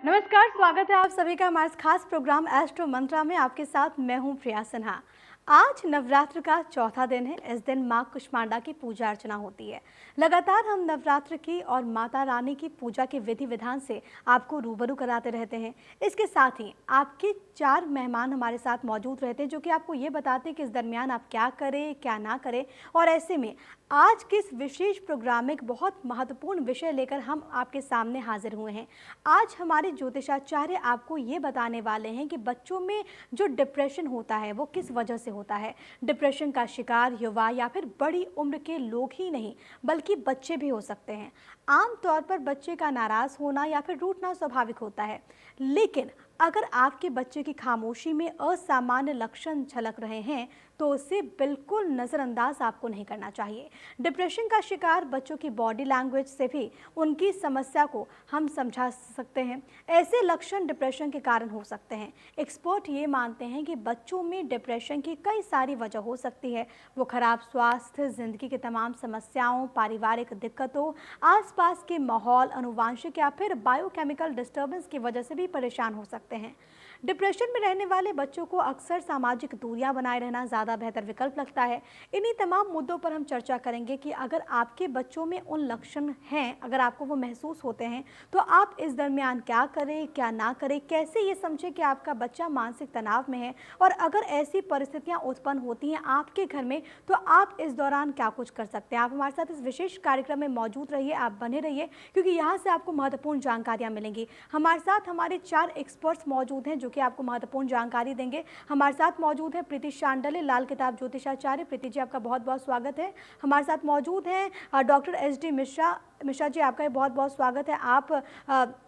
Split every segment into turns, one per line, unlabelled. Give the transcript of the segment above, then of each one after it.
नमस्कार, स्वागत है आप सभी का हमारे खास प्रोग्राम एस्ट्रो मंत्रा में। आपके साथ मैं हूं प्रिया सिन्हा। आज नवरात्र का चौथा दिन है। इस दिन मां कुष्मांडा की पूजा अर्चना होती है। लगातार हम नवरात्र की और माता रानी की पूजा के विधि विधान से आपको रूबरू कराते रहते हैं। इसके साथ ही आपके 4 मेहमान हमारे साथ मौजूद रहते हैं जो कि आपको ये बताते हैं कि इस दरमियान आप क्या करें क्या ना करें। और ऐसे में आज के इस विशेष प्रोग्राम में एक बहुत महत्वपूर्ण विषय लेकर हम आपके सामने हाजिर हुए हैं। आज हमारे ज्योतिषाचार्य आपको ये बताने वाले हैं कि बच्चों में जो डिप्रेशन होता है वो किस वजह से होता है। डिप्रेशन का शिकार युवा या फिर बड़ी उम्र के लोग ही नहीं बल्कि बच्चे भी हो सकते हैं। आमतौर पर बच्चे का नाराज होना या फिर रूठना स्वाभाविक होता है, लेकिन अगर आपके बच्चे की खामोशी में असामान्य लक्षण झलक रहे हैं तो उसे बिल्कुल नज़रअंदाज आपको नहीं करना चाहिए। डिप्रेशन का शिकार बच्चों की बॉडी लैंग्वेज से भी उनकी समस्या को हम समझा सकते हैं। ऐसे लक्षण डिप्रेशन के कारण हो सकते हैं। एक्सपर्ट ये मानते हैं कि बच्चों में डिप्रेशन की कई सारी वजह हो सकती है। वो खराब स्वास्थ्य, जिंदगी की तमाम समस्याओं, पारिवारिक दिक्कतों, आसपास के माहौल, अनुवांशिक या फिर बायोकेमिकल डिस्टर्बेंस की वजह से भी परेशान हो सकते हैं। डिप्रेशन में रहने वाले बच्चों को अक्सर सामाजिक दूरियां बनाए रहना ज़्यादा बेहतर विकल्प लगता है। इन्हीं तमाम मुद्दों पर हम चर्चा करेंगे कि अगर आपके बच्चों में उन लक्षण हैं, अगर आपको वो महसूस होते हैं, तो आप इस दरमियान क्या करें क्या ना करें, कैसे ये समझें कि आपका बच्चा मानसिक तनाव में है, और अगर ऐसी परिस्थितियाँ उत्पन्न होती हैं आपके घर में तो आप इस दौरान क्या कुछ कर सकते हैं। आप हमारे साथ इस विशेष कार्यक्रम में मौजूद रहिए, आप बने रहिए, क्योंकि यहाँ से आपको महत्वपूर्ण जानकारियाँ मिलेंगी। हमारे साथ हमारे 4 एक्सपर्ट्स मौजूद हैं जो कि आपको महत्वपूर्ण जानकारी देंगे। हमारे साथ मौजूद है प्रीति शांडले, लाल किताब ज्योतिषाचार्य। प्रीति जी, आपका बहुत बहुत स्वागत है। हमारे साथ मौजूद हैं डॉक्टर SD मिश्रा जी, आपका बहुत बहुत स्वागत है। आप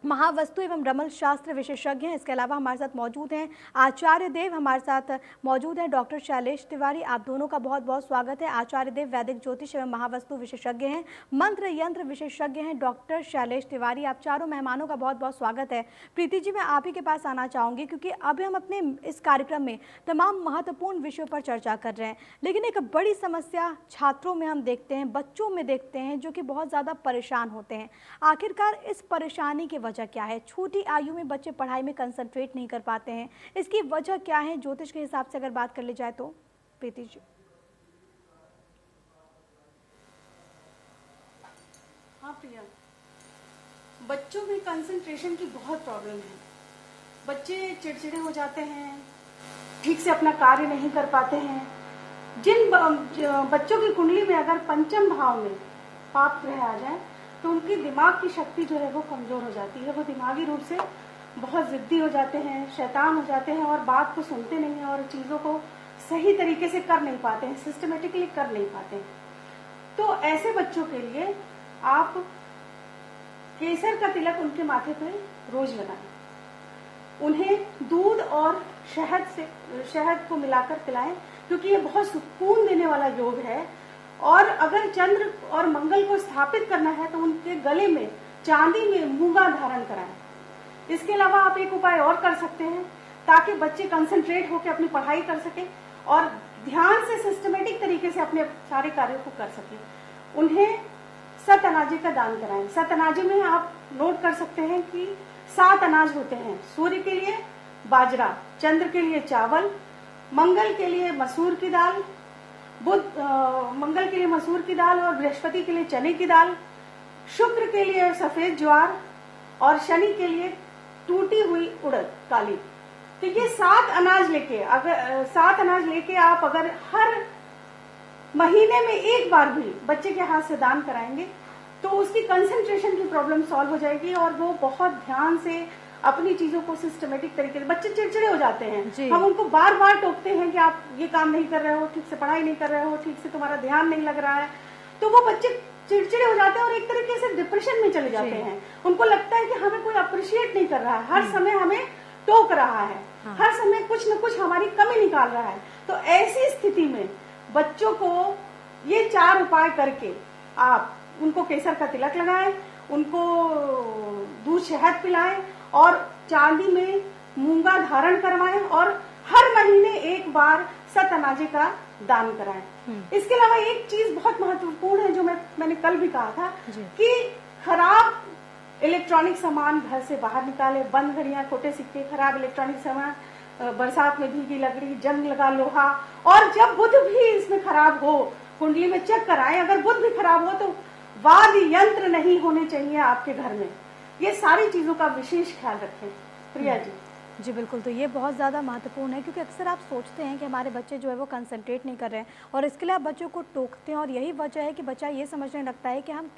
महावस्तु एवं रमल शास्त्र विशेषज्ञ हैं। इसके अलावा हमारे साथ मौजूद हैं आचार्य देव, हमारे साथ मौजूद हैं डॉक्टर शैलेश तिवारी। आप दोनों का बहुत बहुत स्वागत है। आचार्य देव वैदिक ज्योतिष एवं महावस्तु विशेषज्ञ हैं, मंत्र यंत्र विशेषज्ञ हैं डॉक्टर शैलेश तिवारी। आप चारों मेहमानों का बहुत बहुत स्वागत है। प्रीति जी, मैं आप ही के पास आना चाहूँगी क्योंकि अभी हम अपने इस कार्यक्रम में तमाम महत्वपूर्ण विषयों पर चर्चा कर रहे हैं, लेकिन एक बड़ी समस्या छात्रों में हम देखते हैं, बच्चों में देखते हैं जो कि बहुत ज़्यादा परेशान होते हैं। आखिरकार इस परेशानी की वजह क्या है? छोटी आयु में बच्चे पढ़ाई में कंसंट्रेट नहीं कर पाते हैं, इसकी वजह क्या है ज्योतिष के हिसाब से अगर बात कर ली जाए तो? प्रीति जी।
हाँ प्रिया, बच्चों में कंसंट्रेशन की बहुत प्रॉब्लम है। बच्चे चिड़चिड़े हो जाते हैं, ठीक से अपना कार्य नहीं कर पाते हैं। जिन बच्चों की कुंडली में अगर पंचम भाव में पाप ग्रह आ जाए तो उनकी दिमाग की शक्ति जो है वो कमजोर हो जाती है। वो दिमागी रूप से बहुत जिद्दी हो जाते हैं, शैतान हो जाते हैं और बात को सुनते नहीं हैं और चीजों को सही तरीके से कर नहीं पाते हैं, सिस्टमेटिकली कर नहीं पाते हैं। तो ऐसे बच्चों के लिए आप केसर का तिलक उनके माथे पे रोज लगाएं। उन्हें दूध और शहद को मिलाकर पिलाएं, क्योंकि ये बहुत सुकून देने वाला योग है। और अगर चंद्र और मंगल को स्थापित करना है तो उनके गले में चांदी में मूंगा धारण कराएं। इसके अलावा आप एक उपाय और कर सकते हैं ताकि बच्चे कंसंट्रेट होकर अपनी पढ़ाई कर सकें और ध्यान से सिस्टमेटिक तरीके से अपने सारे कार्यों को कर सकें। उन्हें सत अनाजे का दान कराएं। सत अनाजे में आप नोट कर सकते हैं कि 7 अनाज होते हैं। सूर्य के लिए बाजरा, चंद्र के लिए चावल, मंगल के लिए मसूर की दाल, मंगल के लिए मसूर की दाल और बृहस्पति के लिए चने की दाल, शुक्र के लिए सफेद ज्वार और शनि के लिए टूटी हुई उड़द काली। तो ये 7 अनाज लेके आप अगर हर महीने में एक बार भी बच्चे के हाथ से दान कराएंगे तो उसकी कंसंट्रेशन की प्रॉब्लम सॉल्व हो जाएगी और वो बहुत ध्यान से अपनी चीजों को सिस्टमेटिक तरीके से। बच्चे चिड़चिड़े हो जाते हैं, हम उनको बार बार टोकते हैं कि आप ये काम नहीं कर रहे हो, ठीक से पढ़ाई नहीं कर रहे हो, ठीक से तुम्हारा ध्यान नहीं लग रहा है, तो वो बच्चे चिड़चिड़े हो जाते हैं और एक तरीके से डिप्रेशन में चले जाते हैं। उनको लगता है कि हमें कोई अप्रिशिएट नहीं कर रहा है, हर समय हमें टोक रहा है, हर समय कुछ न कुछ हमारी कमी निकाल रहा है। तो ऐसी स्थिति में बच्चों को ये 4 उपाय करके आप उनको केसर का तिलक लगाएं, उनको दूध शहद पिलाएं और चांदी में मूंगा धारण करवाएं और हर महीने एक बार सत अनाजे का दान कराएं। इसके अलावा एक चीज बहुत महत्वपूर्ण है जो मैंने कल भी कहा था कि खराब इलेक्ट्रॉनिक सामान घर से बाहर निकाले, बंद घड़ियां, खोटे सिक्के, खराब इलेक्ट्रॉनिक सामान, बरसात में भीगी लकड़ी, जंग लगा लोहा। और जब बुध भी इसमें खराब हो, कुंडली में चेक कराएं, अगर बुध भी खराब हो तो वाद्य यंत्र नहीं होने चाहिए आपके घर में। ये सारी चीजों का विशेष ख्याल रखें। प्रिया जी।
जी बिल्कुल, तो ये बहुत ज़्यादा महत्वपूर्ण है क्योंकि अक्सर आप सोचते हैं कि हमारे बच्चे जो है वो कंसंट्रेट नहीं कर रहे हैं और इसके लिए आप बच्चों को टोकते हैं और यही वजह है कि बच्चा ये समझने लगता है कि हम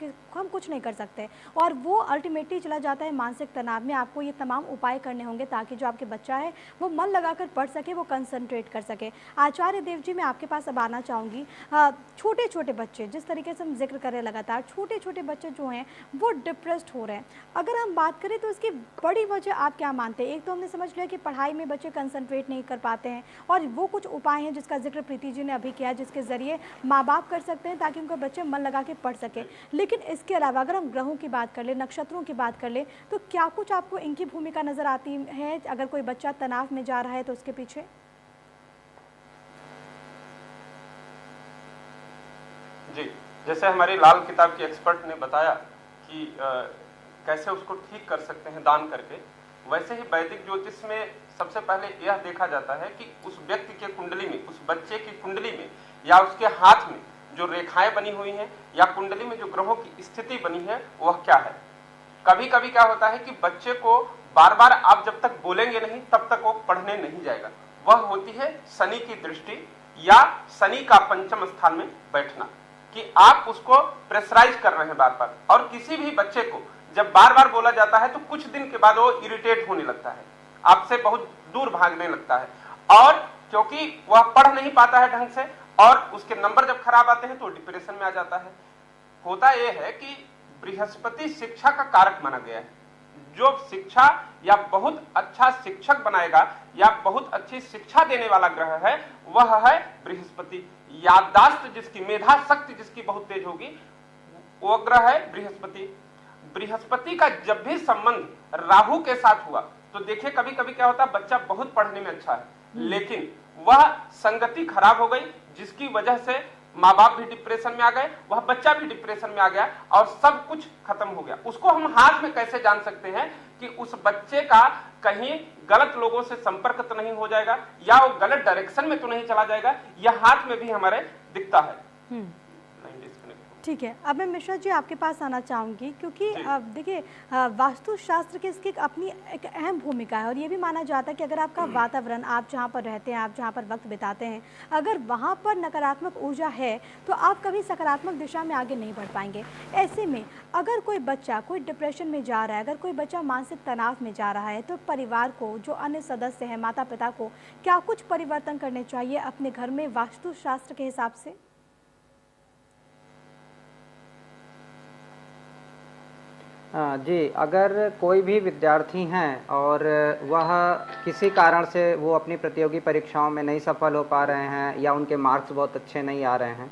कुछ नहीं कर सकते और वो अल्टीमेटली चला जाता है मानसिक तनाव में। आपको ये तमाम उपाय करने होंगे ताकि जो आपके बच्चा है वो मन लगाकर पढ़ सके, वो कंसंट्रेट कर सके। आचार्य देव जी, मैं आपके पास अब आना चाहूँगी। छोटे छोटे बच्चे, जिस तरीके से हम जिक्र कर रहे हैं लगातार, छोटे छोटे बच्चे जो हैं वो डिप्रेस्ड हो रहे हैं। अगर हम बात करें तो इसकी बड़ी वजह आप क्या मानते हैं? एक तो हमने समझ लिया कि पढ़ाई में बच्चे कंसंट्रेट नहीं कर पाते हैं और वो कुछ उपाय हैं जिसका जिक्र प्रीति जी ने अभी किया, जिसके ज़रिए माँ बाप कर सकते हैं ताकि उनके बच्चे मन लगा के पढ़ सके। लेकिन इसके अलावा अगर हम ग्रहों की बात कर लें, नक्षत्रों की बात कर लें, तो क्या कुछ आपको इनकी भूमिका नज़र आती है अगर कोई बच्चा तनाव में जा रहा है तो उसके पीछे?
जी, जैसे हमारी लाल किताब की एक्सपर्ट ने बताया कि कैसे उसको ठीक कर सकते हैं दान करके, वैसे ही वैदिक ज्योतिष में सबसे पहले यह देखा जाता है कि उस व्यक्ति के कुंडली में, उस बच्चे की कुंडली में या उसके हाथ में जो रेखाएं बनी हुई हैं या कुंडली में जो ग्रहों की स्थिति बनी है वह क्या है। कभी कभी क्या होता है कि बच्चे को बार बार आप जब तक बोलेंगे नहीं तब तक वो पढ़ने नहीं जाएगा। वह होती है शनि की दृष्टि या शनि का पंचम स्थान में बैठना, कि आप उसको प्रेशराइज कर रहे हैं बार बार। और किसी भी बच्चे को जब बार बार बोला जाता है तो कुछ दिन के बाद वो इरिटेट होने लगता है, आपसे बहुत दूर भागने लगता है, और क्योंकि वह पढ़ नहीं पाता है ढंग से और उसके नंबर जब खराब आते हैं तो डिप्रेशन में आ जाता है। होता यह है कि बृहस्पति शिक्षा का कारक माना गया है। जो शिक्षा या बहुत अच्छा शिक्षक बनाएगा या बहुत अच्छी शिक्षा देने वाला ग्रह है वह है बृहस्पति। याददाश्त जिसकी, मेधा शक्ति जिसकी बहुत तेज होगी वो ग्रह है बृहस्पति। बृहस्पति का जब भी संबंध राहु के साथ हुआ तो देखिए कभी कभी क्या होता है, बच्चा बहुत पढ़ने में अच्छा है लेकिन वह संगति खराब हो गई जिसकी वजह से माँ बाप भी डिप्रेशन में आ गए, वह बच्चा भी डिप्रेशन में आ गया और सब कुछ खत्म हो गया। उसको हम हाथ में कैसे जान सकते हैं कि उस बच्चे का कहीं गलत लोगों से संपर्क तो नहीं हो जाएगा या वो गलत डायरेक्शन में तो नहीं चला जाएगा, यह हाथ में भी हमारे दिखता है।
ठीक है, अब मैं मिश्रा जी आपके पास आना चाहूँगी क्योंकि अब देखिए वास्तुशास्त्र की इसकी अपनी एक अहम भूमिका है और ये भी माना जाता है कि अगर आपका वातावरण, आप जहाँ पर रहते हैं, आप जहाँ पर वक्त बिताते हैं, अगर वहाँ पर नकारात्मक ऊर्जा है तो आप कभी सकारात्मक दिशा में आगे नहीं बढ़ पाएंगे। ऐसे में अगर कोई बच्चा कोई डिप्रेशन में जा रहा है, अगर कोई बच्चा मानसिक तनाव में जा रहा है तो परिवार को, जो अन्य सदस्य हैं, माता पिता को क्या कुछ परिवर्तन करने चाहिए अपने घर में वास्तुशास्त्र के हिसाब से?
जी, अगर कोई भी विद्यार्थी हैं और वह किसी कारण से वो अपनी प्रतियोगी परीक्षाओं में नहीं सफल हो पा रहे हैं या उनके मार्क्स बहुत अच्छे नहीं आ रहे हैं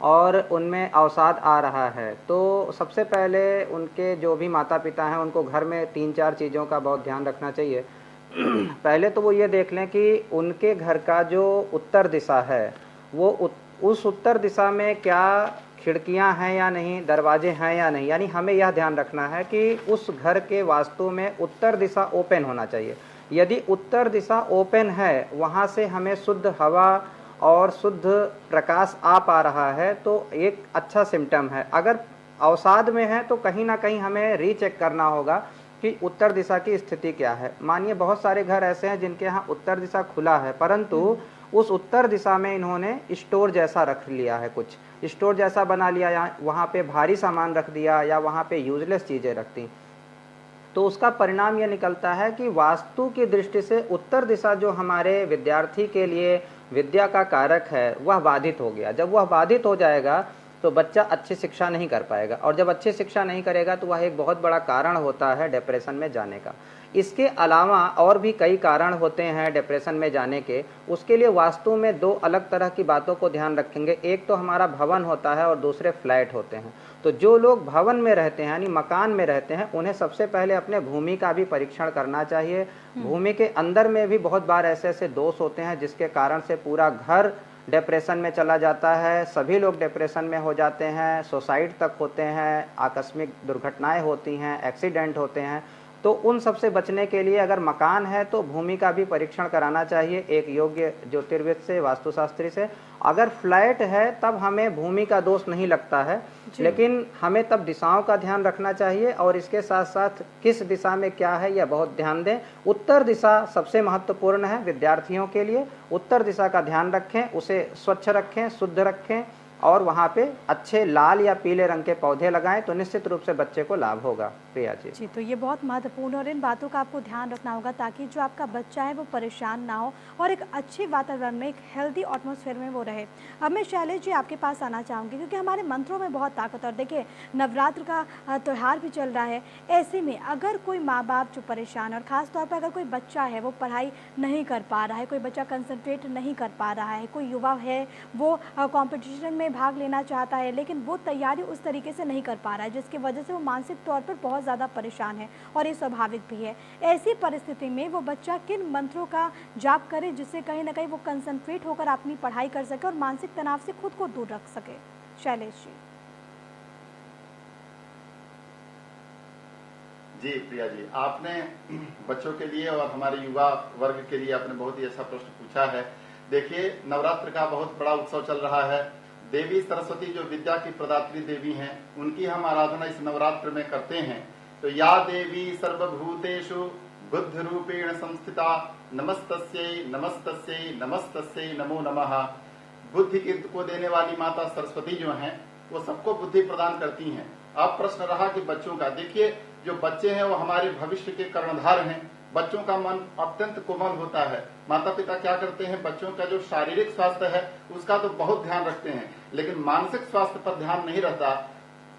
और उनमें अवसाद आ रहा है, तो सबसे पहले उनके जो भी माता पिता हैं उनको घर में 3-4 चीज़ों का बहुत ध्यान रखना चाहिए। पहले तो वो ये देख लें कि उनके घर का जो उत्तर दिशा है वो उस उत्तर दिशा में क्या खिड़कियां हैं या नहीं, दरवाजे हैं या नहीं। यानी हमें यह ध्यान रखना है कि उस घर के वास्तु में उत्तर दिशा ओपन होना चाहिए। यदि उत्तर दिशा ओपन है, वहाँ से हमें शुद्ध हवा और शुद्ध प्रकाश आ पा रहा है तो एक अच्छा सिम्टम है। अगर अवसाद में है तो कहीं ना कहीं हमें रीचेक करना होगा कि उत्तर दिशा की स्थिति क्या है। मानिए बहुत सारे घर ऐसे हैं जिनके यहाँ उत्तर दिशा खुला है परंतु उस उत्तर दिशा में इन्होंने स्टोर जैसा रख लिया है, कुछ स्टोर जैसा बना लिया, या वहाँ पे भारी सामान रख दिया या वहाँ पे यूजलेस चीज़ें रख दी, तो उसका परिणाम यह निकलता है कि वास्तु की दृष्टि से उत्तर दिशा जो हमारे विद्यार्थी के लिए विद्या का कारक है वह बाधित हो गया। जब वह बाधित हो जाएगा तो बच्चा अच्छी शिक्षा नहीं कर पाएगा और जब अच्छी शिक्षा नहीं करेगा तो वह एक बहुत बड़ा कारण होता है डिप्रेशन में जाने का। इसके अलावा और भी कई कारण होते हैं डिप्रेशन में जाने के। उसके लिए वास्तु में 2 अलग तरह की बातों को ध्यान रखेंगे। एक तो हमारा भवन होता है और दूसरे फ्लैट होते हैं। तो जो लोग भवन में रहते हैं यानी मकान में रहते हैं उन्हें सबसे पहले अपने भूमि का भी परीक्षण करना चाहिए। भूमि के अंदर में भी बहुत बार ऐसे ऐसे दोष होते हैं जिसके कारण से पूरा घर डिप्रेशन में चला जाता है। सभी लोग डिप्रेशन में हो जाते हैं, सुसाइड तक होते हैं, आकस्मिक दुर्घटनाएं होती हैं, एक्सीडेंट होते हैं। तो उन सब से बचने के लिए अगर मकान है तो भूमि का भी परीक्षण कराना चाहिए एक योग्य ज्योतिर्विद से, वास्तुशास्त्री से। अगर फ्लैट है तब हमें भूमि का दोष नहीं लगता है, लेकिन हमें तब दिशाओं का ध्यान रखना चाहिए और इसके साथ साथ किस दिशा में क्या है यह बहुत ध्यान दें। उत्तर दिशा सबसे महत्वपूर्ण है विद्यार्थियों के लिए। उत्तर दिशा का ध्यान रखें, उसे स्वच्छ रखें, शुद्ध रखें और वहाँ पे अच्छे लाल या पीले रंग के पौधे लगाएं तो निश्चित रूप से बच्चे को लाभ होगा। प्रिया जी
जी, तो ये बहुत महत्वपूर्ण है और इन बातों का आपको ध्यान रखना होगा ताकि जो आपका बच्चा है वो परेशान ना हो और एक अच्छे वातावरण में, एक हेल्दी एटमॉस्फेयर में वो रहे। अब मैं शैलेश जी आपके पास आना चाहूँगी क्योंकि हमारे मंत्रों में बहुत ताकत, और देखिए नवरात्र का त्यौहार भी चल रहा है। ऐसे में अगर कोई माँ बाप जो परेशान है और ख़ास तौर पर अगर कोई बच्चा है वो पढ़ाई नहीं कर पा रहा है, कोई बच्चा कंसंट्रेट नहीं कर पा रहा है, कोई युवा है वो कॉम्पिटिशन में भाग लेना चाहता है लेकिन वो तैयारी उस तरीके से नहीं कर पा रहा है जिसकी वजह से वो मानसिक तौर पर बहुत ज़्यादा परेशान है और ये स्वाभाविक भी है। ऐसी परिस्थिति में वो बच्चा किन मंत्रों का जाप करे जिससे कहीं ना कहीं वो कंसंट्रेट होकर अपनी पढ़ाई कर सके और मानसिक तनाव से खुद को दूर रख सके? शैलेश जी।
जी प्रिया जी, आपने बच्चों के लिए और हमारे युवा वर्ग के लिए आपने बहुत ही अच्छा प्रश्न पूछा है। देखिए, नवरात्र का बहुत बड़ा उत्सव चल रहा है। देवी सरस्वती जो विद्या की प्रदात्री देवी हैं, उनकी हम आराधना इस नवरात्र में करते हैं। तो या देवी सर्वभूतेषु बुद्ध रूपेण संस्थिता नमस्तस्यै नमस्तस्यै नमस्तस्यै नमो नमः। बुद्धि को देने वाली माता सरस्वती जो हैं वो सबको बुद्धि प्रदान करती हैं। अब प्रश्न रहा कि बच्चों का, देखिए जो बच्चे हैं वो हमारे भविष्य के कर्णधार हैं। बच्चों का मन अत्यंत कोमल होता है। माता पिता क्या करते हैं, बच्चों का जो शारीरिक स्वास्थ्य है उसका तो बहुत ध्यान रखते हैं लेकिन मानसिक स्वास्थ्य पर ध्यान नहीं रहता।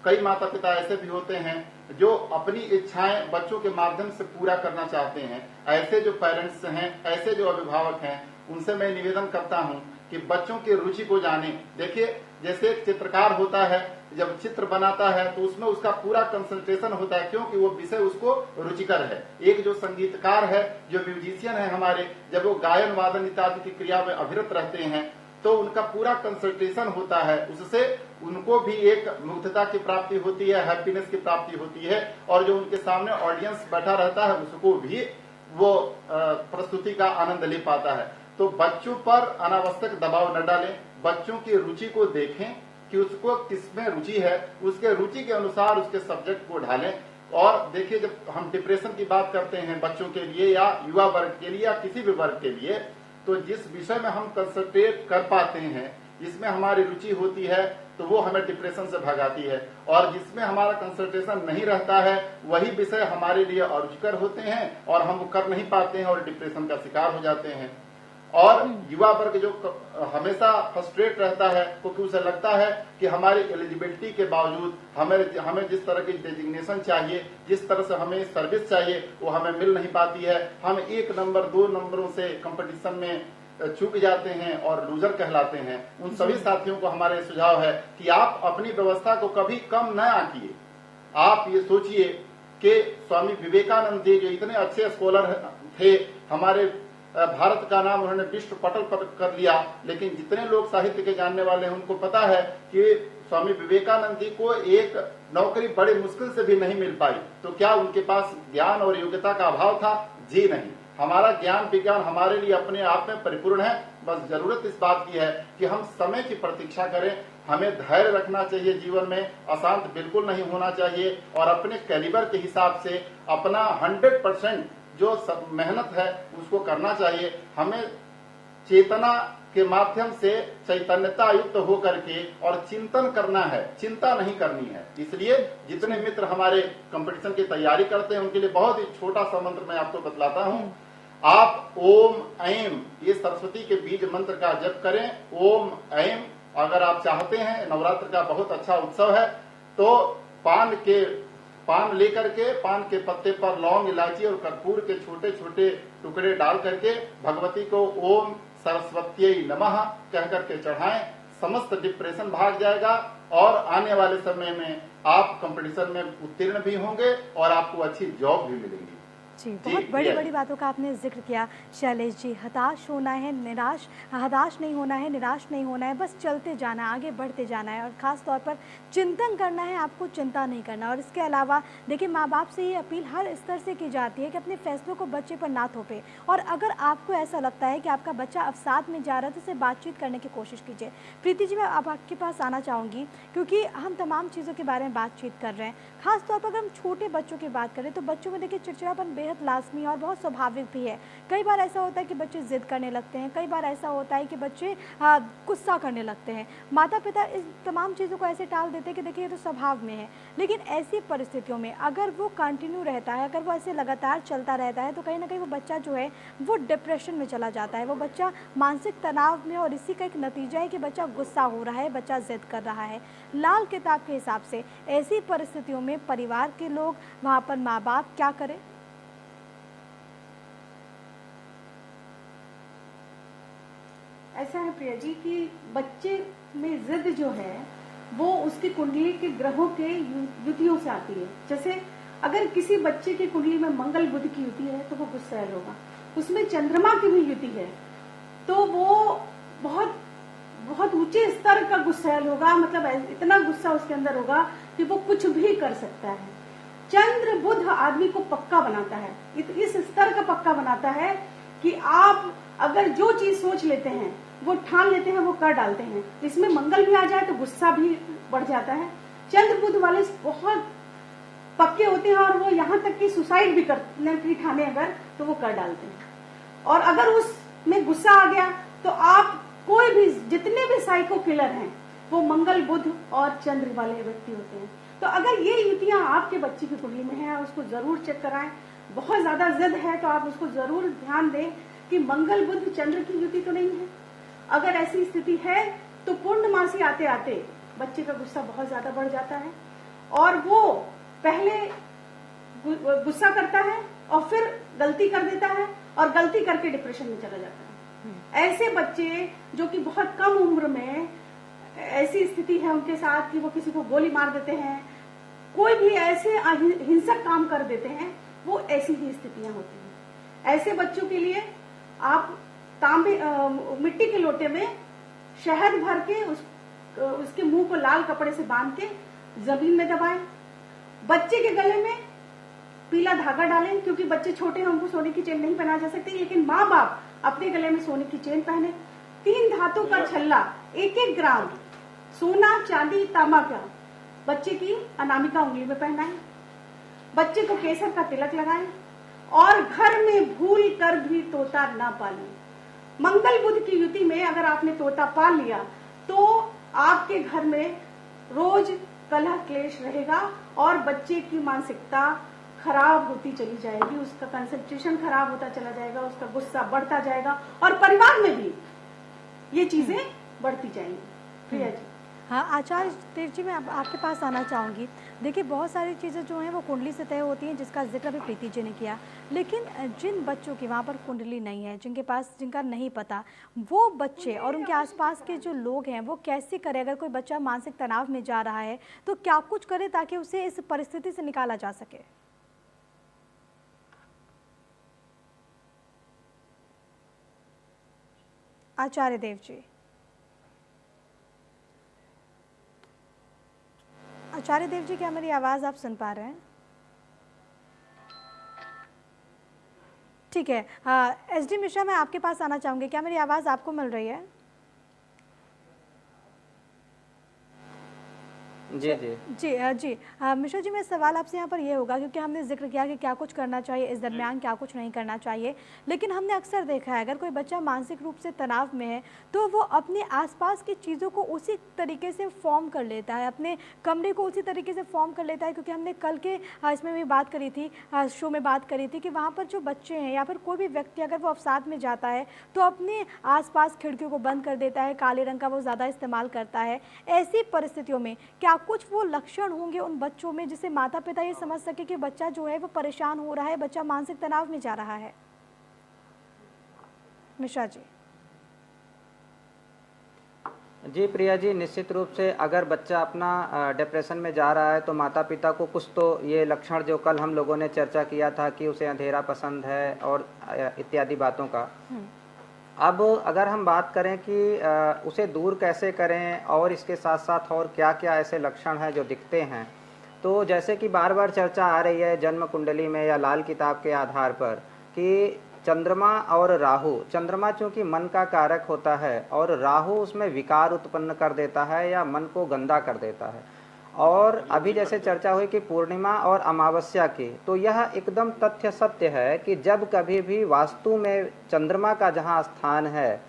कई माता पिता ऐसे भी होते हैं जो अपनी इच्छाएं बच्चों के माध्यम से पूरा करना चाहते हैं। ऐसे जो पेरेंट्स हैं, ऐसे जो अभिभावक हैं, उनसे मैं निवेदन करता हूं कि बच्चों की रुचि को जाने। देखिए, जैसे एक चित्रकार होता है, जब चित्र बनाता है तो उसमें उसका पूरा कंसंट्रेशन होता है क्योंकि वो विषय उसको रुचिकर है। एक जो संगीतकार है, जो म्यूजिशियन है हमारे, जब वो गायन वादन इत्यादि की क्रिया में अभिरत रहते हैं तो उनका पूरा कंसंट्रेशन होता है। उससे उनको भी एक मुग्धता की प्राप्ति होती है, हैप्पीनेस की प्राप्ति होती है और जो उनके सामने ऑडियंस बैठा रहता है उसको भी वो प्रस्तुति का आनंद ले पाता है। तो बच्चों पर अनावश्यक दबाव न डालें, बच्चों की रुचि को देखें कि उसको किसमें रुचि है, उसके रुचि के अनुसार उसके सब्जेक्ट को ढालें। और देखिए, जब हम डिप्रेशन की बात करते हैं बच्चों के लिए या युवा वर्ग के लिए या किसी भी वर्ग के लिए, तो जिस विषय में हम कंसंट्रेट कर पाते हैं, जिसमें हमारी रुचि होती है, तो वो हमें डिप्रेशन से भगाती है। और जिसमें हमारा कंसंट्रेशन नहीं रहता है वही विषय हमारे लिए अरुचिकर होते हैं और हम कर नहीं पाते हैं और डिप्रेशन का शिकार हो जाते हैं। और युवा वर्ग जो हमेशा फ्रस्ट्रेट रहता है क्योंकि उसे लगता है कि हमारी एलिजिबिलिटी के बावजूद हमें जिस तरह की डेजिग्नेशन चाहिए, जिस तरह से हमें सर्विस चाहिए, वो हमें मिल नहीं पाती है। हम 1 नंबर 2 नंबरों से कंपटीशन में चूक जाते हैं और लूजर कहलाते हैं। उन सभी साथियों को हमारे सुझाव है कि आप अपनी व्यवस्था को कभी कम न आंकिए। आप ये सोचिए कि स्वामी विवेकानंद जी जो इतने अच्छे स्कॉलर थे, हमारे भारत का नाम उन्होंने विश्व पटल पर कर लिया, लेकिन जितने लोग साहित्य के जानने वाले हैं उनको पता है कि स्वामी विवेकानंद जी को एक नौकरी बड़ी मुश्किल से भी नहीं मिल पाई। तो क्या उनके पास ज्ञान और योग्यता का अभाव था? जी नहीं। हमारा ज्ञान विज्ञान हमारे लिए अपने आप में परिपूर्ण है। बस जरूरत इस बात की है कि हम समय की प्रतीक्षा करें। हमें धैर्य रखना चाहिए, जीवन में अशांत बिल्कुल नहीं होना चाहिए और अपने कैलिबर के हिसाब से अपना 100% जो मेहनत है उसको करना चाहिए। हमें चेतना के माध्यम से चैतन्यता युक्त होकर के और चिंतन करना है, चिंता नहीं करनी है। इसलिए जितने मित्र हमारे कंपटीशन की तैयारी करते हैं उनके लिए बहुत ही छोटा सा मंत्र मैं आपको बतलाता हूँ। आप ओम ऐम, ये सरस्वती के बीज मंत्र का जप करें। ओम ऐम। अगर आप चाहते हैं, नवरात्र का बहुत अच्छा उत्सव है, तो पान लेकर के पान के पत्ते पर लौंग, इलायची और कर्पूर के छोटे छोटे टुकड़े डाल करके भगवती को ओम सरस्वत्यै नमः कह करके चढ़ाएं। समस्त डिप्रेशन भाग जाएगा और आने वाले समय में आप कंपटीशन में उत्तीर्ण भी होंगे और आपको अच्छी जॉब भी मिलेगी।
जी, बहुत बड़ी बड़ी बातों का आपने जिक्र किया शैलेश जी। हताश होना है, हताश नहीं होना है, निराश नहीं होना है, बस चलते जाना है, आगे बढ़ते जाना है और ख़ास तौर पर चिंतन करना है, आपको चिंता नहीं करना। और इसके अलावा देखिए, माँ बाप से ये अपील हर स्तर से की जाती है कि अपने फैसलों को बच्चे पर ना थोपे। और अगर आपको ऐसा लगता है कि आपका बच्चा अवसाद में जा रहा है तो उससे बातचीत करने की कोशिश कीजिए। प्रीति जी, मैं अब आपके पास आना चाहूँगी, क्योंकि हम तमाम चीज़ों के बारे में बातचीत कर रहे हैं। खास तौर पर अगर हम छोटे बच्चों की बात करें तो बच्चों में देखिए चिड़चिड़ापन बेहद लाजमी और बहुत स्वाभाविक भी है। कई बार ऐसा होता है कि बच्चे जिद करने लगते हैं, कई बार ऐसा होता है कि बच्चे गुस्सा करने लगते हैं। माता पिता इस तमाम चीज़ों को ऐसे टाल देते हैं कि देखिए ये तो स्वभाव में है। लेकिन ऐसी परिस्थितियों में अगर वो कंटिन्यू रहता है, अगर वो ऐसे लगातार चलता रहता है तो कहीं ना कहीं वो बच्चा जो है वो डिप्रेशन में चला जाता है, वो बच्चा मानसिक तनाव में, और इसी का एक नतीजा है कि बच्चा गुस्सा हो रहा है, बच्चा जिद कर रहा है। लाल किताब के हिसाब से ऐसी परिस्थितियों में परिवार के लोग, वहाँ पर माँ बाप क्या करें?
ऐसा है प्रिया जी कि बच्चे में जिद जो है वो उसकी कुंडली के ग्रहों के युतियों से आती है। जैसे अगर किसी बच्चे की कुंडली में मंगल बुध की युति है तो वो गुस्सैल होगा, उसमें चंद्रमा की भी युति है तो वो बहुत बहुत ऊंचे स्तर का गुस्सैल होगा, मतलब इतना गुस्सा उसके अंदर होगा कि वो कुछ भी कर सकता है। चंद्र बुध आदमी को पक्का बनाता है, इस स्तर का पक्का बनाता है कि आप अगर जो चीज सोच लेते हैं, वो ठान लेते हैं, वो कर डालते हैं। इसमें मंगल भी आ जाए तो गुस्सा भी बढ़ जाता है। चंद्र बुध वाले बहुत पक्के होते हैं और वो यहाँ तक कि सुसाइड भी करने की ठाने अगर तो वो कर डालते हैं। और अगर उसमें गुस्सा आ गया तो आप कोई भी, जितने भी साइको किलर हैं वो मंगल बुध और चंद्र वाले व्यक्ति होते हैं। तो अगर ये युतियां आपके बच्चे की कुंडली में है, उसको जरूर चेक कराएं। बहुत ज्यादा जिद है तो आप उसको जरूर ध्यान दें कि मंगल बुध चंद्र की युति तो नहीं है। अगर ऐसी स्थिति है तो पूर्णमासी आते आते बच्चे का गुस्सा बहुत ज्यादा बढ़ जाता है और वो पहले गुस्सा करता है और फिर गलती कर देता है और गलती करके डिप्रेशन में चला जाता है। ऐसे बच्चे जो कि बहुत कम उम्र में ऐसी स्थिति है उनके साथ कि वो किसी को गोली मार देते हैं, कोई भी ऐसे हिंसक काम कर देते हैं, वो ऐसी ही स्थितियां होती हैं। ऐसे बच्चों के लिए आप मिट्टी के लोटे में शहद भर के उसके मुंह को लाल कपड़े से बांध के जमीन में दबाएं। बच्चे के गले में पीला धागा डालें, क्योंकि बच्चे छोटे हैं, उनको सोने की चेन नहीं पहना जा सकती, लेकिन माँ बाप अपने गले में सोने की चेन पहने। 3 धातु का छल्ला 1-1 ग्राम सोना, चांदी, तांबा का बच्चे की अनामिका उंगली में पहनाएं। बच्चे को केसर का तिलक लगाएं और घर में भूल कर भी तोता ना पालें। मंगल बुध की युति में अगर आपने तोता पाल लिया तो आपके घर में रोज कलह क्लेश रहेगा और बच्चे की मानसिकता खराब होती चली जाएगी, उसका कंसंट्रेशन खराब होता चला जाएगा, उसका गुस्सा बढ़ता जाएगा और परिवार में भी ये चीजें बढ़ती जाएंगी। प्रिया जी।
हाँ आचार्य देव जी, मैं आपके पास आना चाहूँगी। देखिए, बहुत सारी चीज़ें जो हैं वो कुंडली से तय होती हैं, जिसका जिक्र अभी प्रीति जी ने किया। लेकिन जिन बच्चों की वहाँ पर कुंडली नहीं है, जिनका नहीं पता, वो बच्चे और उनके आसपास के जो लोग हैं वो कैसे करें? अगर कोई बच्चा मानसिक तनाव में जा रहा है तो क्या कुछ करे ताकि उसे इस परिस्थिति से निकाला जा सके? आचार्य देव जी। आचार्य देव जी, क्या मेरी आवाज़ आप सुन पा रहे हैं? ठीक है। SD मिश्रा, मैं आपके पास आना चाहूँगी। क्या मेरी आवाज़ आपको मिल रही है?
जी जी
जी मिश्रा जी, मेरा सवाल आपसे यहाँ पर ये होगा, क्योंकि हमने जिक्र किया कि क्या कुछ करना चाहिए इस दरमियान, क्या कुछ नहीं करना चाहिए, लेकिन हमने अक्सर देखा है अगर कोई बच्चा मानसिक रूप से तनाव में है तो वो अपने आसपास की चीज़ों को उसी तरीके से फॉर्म कर लेता है, अपने कमरे को उसी तरीके से फॉर्म कर लेता है। क्योंकि हमने कल के इसमें भी बात करी थी, शो में बात करी थी कि वहाँ पर जो बच्चे हैं या फिर कोई भी व्यक्ति अगर वो अवसाद में जाता है तो अपने आसपास खिड़कियों को बंद कर देता है, काले रंग का वो ज़्यादा इस्तेमाल करता है। ऐसी परिस्थितियों में क्या कुछ वो लक्षण होंगे उन बच्चों में जिससे माता पिता ये समझ सके कि बच्चा जो है वो परेशान हो रहा है, बच्चा मानसिक तनाव में जा रहा है? मिश्रा जी।
जी प्रिया जी, निश्चित रूप से अगर बच्चा अपना डिप्रेशन में जा रहा है तो माता पिता को कुछ तो ये लक्षण, जो कल हम लोगों ने चर्चा किया था कि उसे अंधेरा पसंद है और इत्यादि बातों का, अब अगर हम बात करें कि उसे दूर कैसे करें और इसके साथ साथ और क्या क्या ऐसे लक्षण हैं जो दिखते हैं, तो जैसे कि बार बार चर्चा आ रही है जन्म कुंडली में या लाल किताब के आधार पर कि चंद्रमा और राहु, चंद्रमा चूंकि मन का कारक होता है और राहु उसमें विकार उत्पन्न कर देता है या मन को गंदा कर देता है। और अभी जैसे चर्चा हुई कि पूर्णिमा और अमावस्या की, तो यह एकदम तथ्य सत्य है कि जब कभी भी वास्तु में चंद्रमा का जहाँ स्थान है,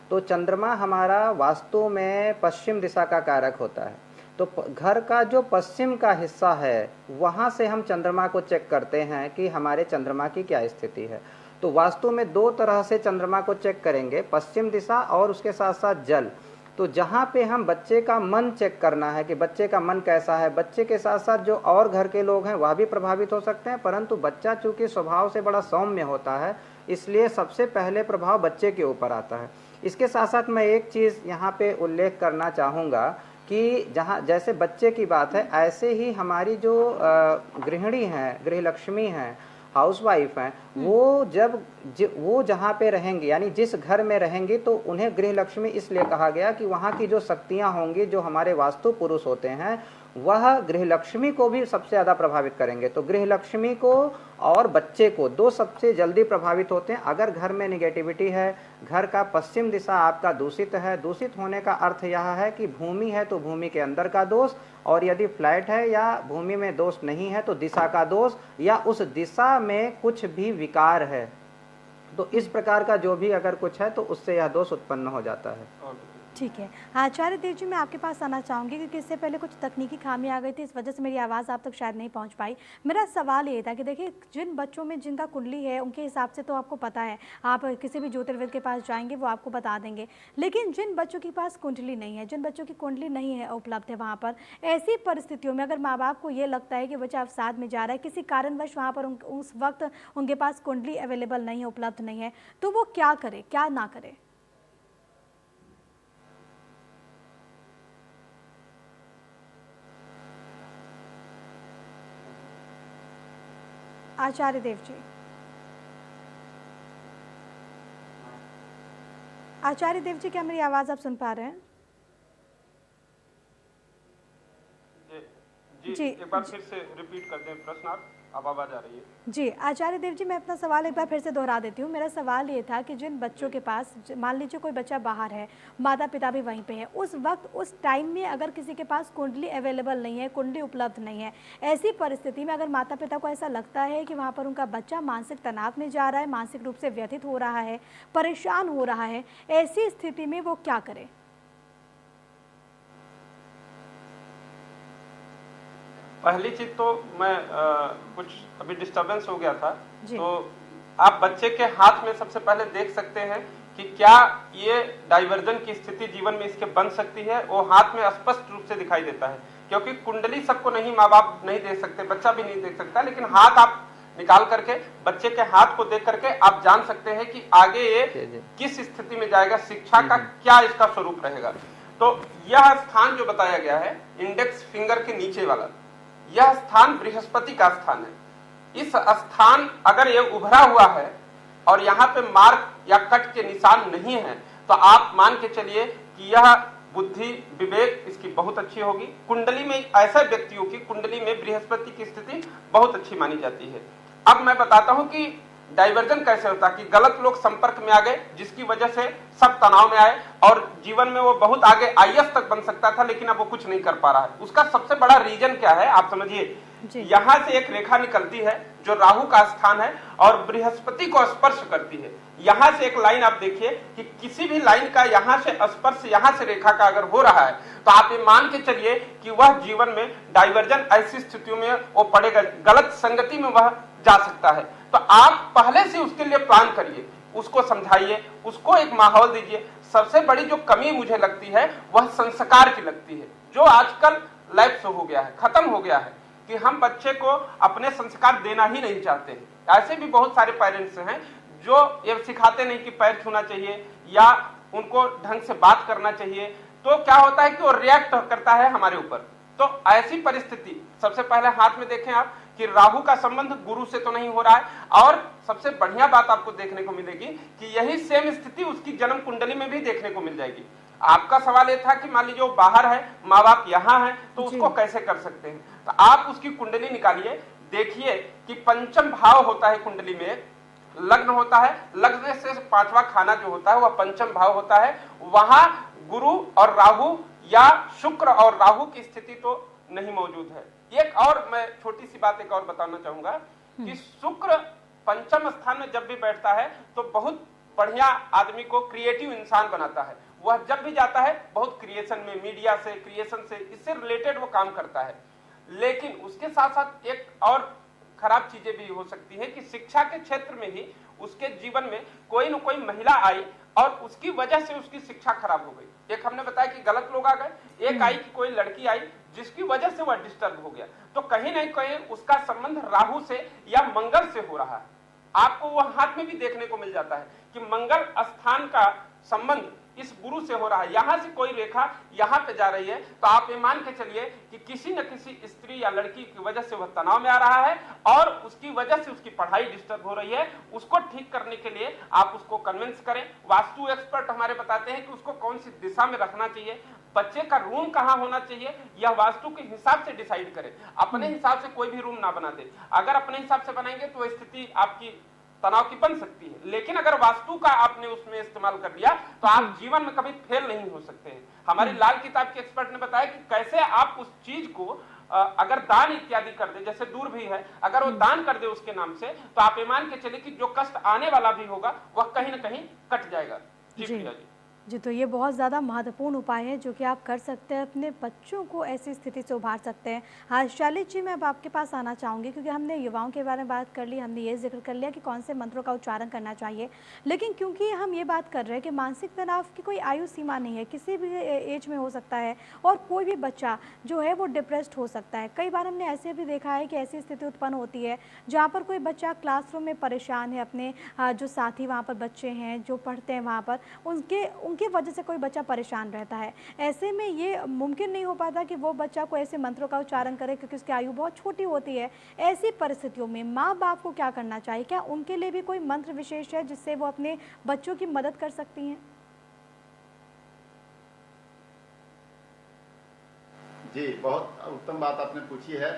तो चंद्रमा हमारा वास्तु में पश्चिम दिशा का कारक होता है। तो घर का जो पश्चिम का हिस्सा है वहाँ से हम चंद्रमा को चेक करते हैं कि हमारे चंद्रमा की क्या स्थिति है। तो वास्तु में दो तरह से चंद्रमा को चेक करेंगे, पश्चिम दिशा और उसके साथ साथ जल। तो जहाँ पे हम बच्चे का मन चेक करना है कि बच्चे का मन कैसा है, बच्चे के साथ साथ जो और घर के लोग हैं वह भी प्रभावित हो सकते हैं, परंतु बच्चा चूंकि स्वभाव से बड़ा सौम्य होता है इसलिए सबसे पहले प्रभाव बच्चे के ऊपर आता है। इसके साथ साथ मैं एक चीज़ यहाँ पे उल्लेख करना चाहूँगा कि जहाँ जैसे बच्चे की बात है, ऐसे ही हमारी जो गृहिणी हैं, गृहलक्ष्मी हैं, हाउसवाइफ हैं, वो जहाँ पे रहेंगी यानी जिस घर में रहेंगी तो उन्हें गृहलक्ष्मी इसलिए कहा गया कि वहाँ की जो शक्तियाँ होंगी, जो हमारे वास्तु पुरुष होते हैं, वह गृहलक्ष्मी को भी सबसे ज़्यादा प्रभावित करेंगे। तो गृहलक्ष्मी को और बच्चे को दो सबसे जल्दी प्रभावित होते हैं। अगर घर में निगेटिविटी है, घर का पश्चिम दिशा आपका दूषित है, दूषित होने का अर्थ यह है कि भूमि है तो भूमि के अंदर का दोष, और यदि फ्लैट है या भूमि में दोष नहीं है तो दिशा का दोष, या उस दिशा में कुछ भी विकार है, तो इस प्रकार का जो भी अगर कुछ है तो उससे यह दोष उत्पन्न हो जाता है।
ठीक है आचार्य देव जी, मैं आपके पास आना चाहूँगी क्योंकि इससे पहले कुछ तकनीकी खामी आ गई थी, इस वजह से मेरी आवाज़ आप तक शायद नहीं पहुँच पाई। मेरा सवाल ये था कि देखिए, जिन बच्चों में जिनका कुंडली है उनके हिसाब से तो आपको पता है, आप किसी भी ज्योतिर्विद के पास जाएंगे वो आपको बता देंगे, लेकिन जिन बच्चों के पास कुंडली नहीं है, जिन बच्चों की कुंडली नहीं है उपलब्ध है, वहाँ पर ऐसी परिस्थितियों में अगर माँ बाप को ये लगता है कि बच्चा अवसाद में जा रहा है, किसी कारणवश वहाँ पर उस वक्त उनके पास कुंडली अवेलेबल नहीं है, उपलब्ध नहीं है, तो वो क्या करे, क्या ना करे? आचार्य देव जी, आचार्य देव जी, क्या मेरी आवाज़ आप सुन पा रहे हैं?
जी, एक बार फिर से रिपीट कर दें प्रश्न, आप आवाज़ आ रही है।
जी आचार्य देव जी, मैं अपना सवाल एक बार फिर से दोहरा देती हूँ। मेरा सवाल ये था कि जिन बच्चों के पास, मान लीजिए कोई बच्चा बाहर है, माता पिता भी वहीं पे है, उस वक्त उस टाइम में अगर किसी के पास कुंडली अवेलेबल नहीं है, कुंडली उपलब्ध नहीं है, ऐसी परिस्थिति में अगर माता पिता को ऐसा लगता है कि वहाँ पर उनका बच्चा मानसिक तनाव में जा रहा है, मानसिक रूप से व्यथित हो रहा है, परेशान हो रहा है, ऐसी स्थिति में वो क्या करे?
पहली चीज तो मैं कुछ अभी डिस्टरबेंस हो गया था, तो आप बच्चे के हाथ में सबसे पहले देख सकते हैं कि क्या ये डाइवर्जन की स्थिति जीवन में इसके बन सकती है। वो हाथ में स्पष्ट रूप से दिखाई देता है, क्योंकि कुंडली सबको नहीं, माँ बाप नहीं देख सकते, बच्चा भी नहीं देख सकता, लेकिन हाथ आप निकाल करके बच्चे के हाथ को देख करके आप जान सकते हैं कि आगे ये किस स्थिति में जाएगा, शिक्षा का क्या इसका स्वरूप रहेगा। तो यह स्थान जो बताया गया है इंडेक्स फिंगर के नीचे वाला, यह स्थान बृहस्पति का स्थान है। इस स्थान अगर ये उभरा हुआ है और यहाँ पे मार्क या कट के निशान नहीं है, तो आप मान के चलिए कि यह बुद्धि विवेक इसकी बहुत अच्छी होगी। कुंडली में ऐसे व्यक्तियों की कुंडली में बृहस्पति की स्थिति बहुत अच्छी मानी जाती है। अब मैं बताता हूं कि डाइवर्जन कैसे होता है, कि गलत लोग संपर्क में आ गए जिसकी वजह से सब तनाव में आए और जीवन में वो बहुत आगे आईएएस तक बन सकता था, लेकिन अब वो कुछ नहीं कर पा रहा है। उसका सबसे बड़ा रीजन क्या है आप समझिए, यहां से एक रेखा निकलती है जो राहु का स्थान है और बृहस्पति को स्पर्श करती है। यहां से एक लाइन आप देखिए कि किसी भी लाइन का यहां से स्पर्श यहां से रेखा का अगर हो रहा है, तो आप ये मान के चलिए कि वह जीवन में डाइवर्जन ऐसी स्थितियों में वो पड़ेगा, गलत संगति में वह जा सकता है। तो आप पहले से उसके लिए प्लान करिए, उसको समझाइए, उसको एक माहौल दीजिए। सबसे बड़ी जो कमी मुझे लगती है वह संस्कार की लगती है, जो आजकल लैप्स हो गया है, खत्म हो गया है, कि हम बच्चे को अपने संस्कार देना ही नहीं चाहते हैं। ऐसे भी बहुत सारे पेरेंट्स हैं जो ये सिखाते नहीं कि पैर छूना चाहिए या उनको ढंग से बात करना चाहिए। तो क्या होता है कि वो रिएक्ट करता है हमारे ऊपर। तो ऐसी परिस्थिति, सबसे पहले हाथ में देखें आप कि राहु का संबंध गुरु से तो नहीं हो रहा है। और सबसे बढ़िया बात आपको देखने को मिलेगी कि यही सेम स्थिति उसकी जन्म कुंडली में भी देखने को मिल जाएगी। आपका सवाल यह था कि मान लीजिए वो बाहर है, माँ बाप यहाँ है, तो उसको कैसे कर सकते हैं। तो आप उसकी कुंडली निकालिए, देखिए कि पंचम भाव होता है कुंडली में, लग्न होता है, लग्न से पांचवा खाना जो होता है वह पंचम भाव होता है। वहां गुरु और राहु या शुक्र और राहु की स्थिति तो नहीं मौजूद है। एक और मैं छोटी सी बात एक और बताना चाहूंगा कि शुक्र पंचम स्थान में जब भी बैठता है तो बहुत बढ़िया आदमी को क्रिएटिव इंसान बनाता है। वह जब भी जाता है बहुत क्रिएशन में, मीडिया से, क्रिएशन से, इससे रिलेटेड वो काम करता है। लेकिन उसके साथ साथ एक और खराब चीजें भी हो सकती है कि शिक्षा के क्षेत्र में ही उसके जीवन में कोई न कोई महिला आई और उसकी वजह से उसकी शिक्षा खराब हो गई। एक हमने बताया कि गलत लोग आ गए, एक आई कि कोई लड़की आई जिसकी वजह से वह डिस्टर्ब हो गया। तो कहीं ना कहीं उसका संबंध राहु से या मंगल से हो रहा है। आपको वह हाथ में भी देखने को मिल जाता है कि मंगल स्थान का संबंध इस गुरु से हो रहा है। यहां से कोई रेखा यहां पे जा रही है, तो आप ये मान के चलिए कि किसी न किसी स्त्री या लड़की की वजह से वह तनाव में आ रहा है और उसकी वजह से उसकी पढ़ाई डिस्टर्ब हो रही है। उसको ठीक करने के लिए आप उसको कन्विंस करें। वास्तु एक्सपर्ट हमारे बताते हैं कि उसको कौन सी दिशा में रखना चाहिए, बच्चे का रूम कहां होना चाहिए, यह वास्तु के हिसाब से डिसाइड करें। अपने हिसाब से कोई भी रूम ना बना दे। अगर अपने हिसाब से बनाएंगे तो स्थिति आपकी तनाव की बन सकती है, लेकिन अगर वास्तु का आपने उसमें इस्तेमाल कर लिया तो आप जीवन में कभी फेल नहीं हो सकते हैं। हमारी लाल किताब के एक्सपर्ट ने बताया कि कैसे आप उस चीज को अगर दान इत्यादि कर दे, जैसे दूर भी है, अगर वो दान कर दे उसके नाम से, तो आप ये मान के चलिए कि जो कष्ट आने वाला भी होगा वह कहीं ना कहीं कट जाएगा। जी प्रिया जी।
तो ये बहुत ज़्यादा महत्वपूर्ण उपाय है जो कि आप कर सकते हैं, अपने बच्चों को ऐसी स्थिति से उभार सकते हैं। हाँ शैलेश जी, मैं अब आपके पास आना चाहूँगी क्योंकि हमने युवाओं के बारे में बात कर ली, हमने ये जिक्र कर लिया कि कौन से मंत्रों का उच्चारण करना चाहिए, लेकिन क्योंकि हम ये बात कर रहे हैं कि मानसिक तनाव की कोई आयु सीमा नहीं है, किसी भी एज में हो सकता है और कोई भी बच्चा जो है वो डिप्रेस्ड हो सकता है। कई बार हमने ऐसे भी देखा है कि ऐसी स्थिति उत्पन्न होती है जहाँ पर कोई बच्चा क्लासरूम में परेशान है, अपने जो साथी वहाँ पर बच्चे हैं जो पढ़ते हैं वहाँ पर उनकी वजह से कोई बच्चा परेशान रहता है। ऐसे में ये मुमकिन नहीं हो पाता कि वो बच्चा कोई ऐसे मंत्रों का उच्चारण करे क्योंकि उसकी आयु बहुत छोटी होती है। ऐसी परिस्थितियों में माँ बाप को क्या करना चाहिए? क्या उनके लिए भी कोई मंत्र विशेष है जिससे वो अपने बच्चों की मदद कर सकती हैं?
जी, बहुत उत्तम बात आपने पूछी है।